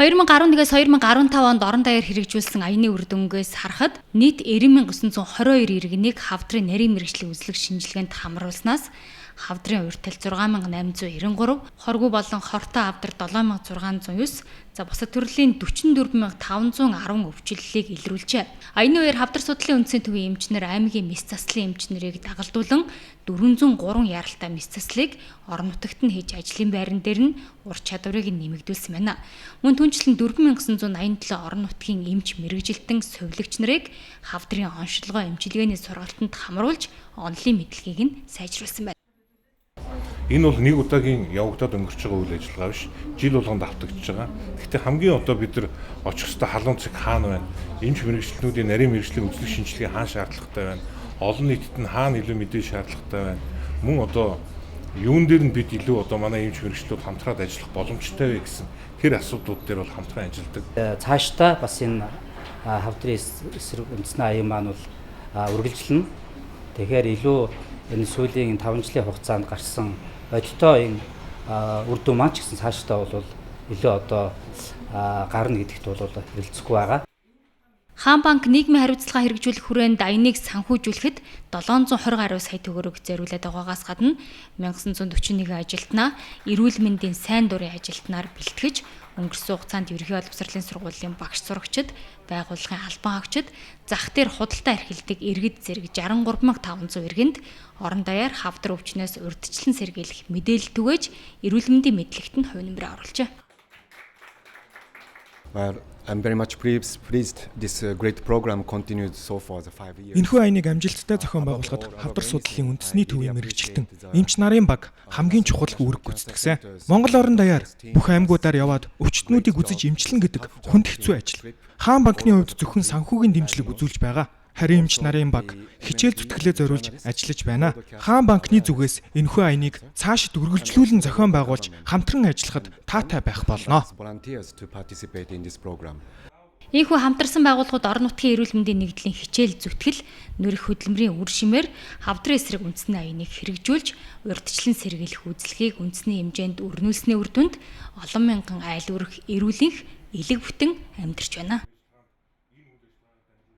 2011-аас 2015 онд орон даяар хэрэгжүүлсэн аяны үр дүнгээс харахад нийт 90,922 иргэнийг хавдрын нарийн мэргэжлийн үзлэг шинжилгээнд хамруулснаас хавдрын урьдтал 6,893, хоргүй болон хортой хавдар 7,609, за бусад төрлийн 44,510 өвчлөлийг илрүүлжээ. Аяны үеэр хавдар судлалын үндсийн төвийн эмчнэр аймгийн мэс заслын эмчнэрийг дагалдуулан 403 яралтай мэс заслыг орон нутагт нь хийж ажлын байран дээр нь ур чадварыг нэмэгдүүлсэн байна. Мөн түнчлэн 4,987 орон нутгийн эмч мэргэжилтэн сувилагч нарыг хавдрын оншилгоо эмчилгээний сургалтанд хамруулж онлын мэдлэгийг нь сайжруулсан байна. Энэ бол нэг удаагийн явагдаад өнгөрч байгаа үйл ажиллагаа биш. Жил болгонд давтагдж байгаа. Гэхдээ хамгийн одоо бид нар очих хөстө халуун цэг хаана байна? Эмч мэргэжилтнүүдийн нарийн мэргэжлийн үзлэг шинжилгээ хаана шаардлагатай байна? Олон нийтэд нь хаана илүү мэдээ шаардлагатай байна? Мөн одоо юун дээр нь бид илүү одоо манай эмч мэргэжлүүд хамтраад ажиллах боломжтой вэ гэсэн тэр асуудлууд дээр бол хамтран ажилладаг. Цаашдаа бас энэ хавдрын эсрэг үндэсний аян маань бол үргэлжлэнэ. Тэгэхээр илүү энэ сүүлийн 5 жилийн хугацаанд гарсан бодиттой энэ үр дүн маань ч гэсэн цаашдаа бол илүү одоо гарна гэдэгт бол хэлцэхгүй байгаа. Хаан банк нийгмийн хариуцлага хэрэгжүүлэх хүрээнд аяныг санхүүжүүлэхэд 720 гаруй сая төгрөг зориулаад байгаагаас гадна 1941 ажилтнаа эрүүл мэндийн сайн дурын ажилтнаар бэлтгэж өнгөрсөн хугацаанд ерөнхий боловсролын сургуулийн багш сурагчид, байгууллагын албан хаагчид, зах дээр худалдаа эрхэлдэг иргэд зэрэг 63,500 иргэнд орон даяар хавдар өвчнөөс урьдчилан сэргийлэх мэдээлэл түгээж эрүүл мэндийн мэдлэгт нь хувь нэмрээ оруулжээ. I'm very much pleased this great program continued so far the 5 years. Энэхүү аяныг амжилттай зохион байгуулахад хавдар судлалын үндэсний төвийн мэргэжилтэн эмч нарын баг хамгийн чухал үүрэг гүйцэтгэсэн. Монгол орон даяар бүх аймагуудаар яваад өвчтнүүдийг үзэж эмчлэн гэдэг хүнд хэцүү ажил. Хаан банкны хувьд зөвхөн санхүүгийн дэмжлэг үзүүлж байгаа. Харин эмч нарын баг хичээл зүтгэлээ зориулж ажиллаж байна. Хаан банкны зүгээс энэхүү аяныг цаашид үргэлжлүүлэн зохион байгуулж хамтран ажиллахад таатай байх болно. Ийхүү хамтарсан байгууллагууд орон нутгийн эрүүл мэндийн нэгдлийн хичээл зүтгэл, нөрөх хөдөлмөрийн үр шимээр хавдрын эсрэг үндэсний аяныг хэрэгжүүлж, урьдчилан сэргийлэх үйлчлэгийг үндэсний хэмжээнд өрнүүлсний үр дүнд олон мянган айл өрх эрүүлэнх элэг бүтэн амьдарч байна.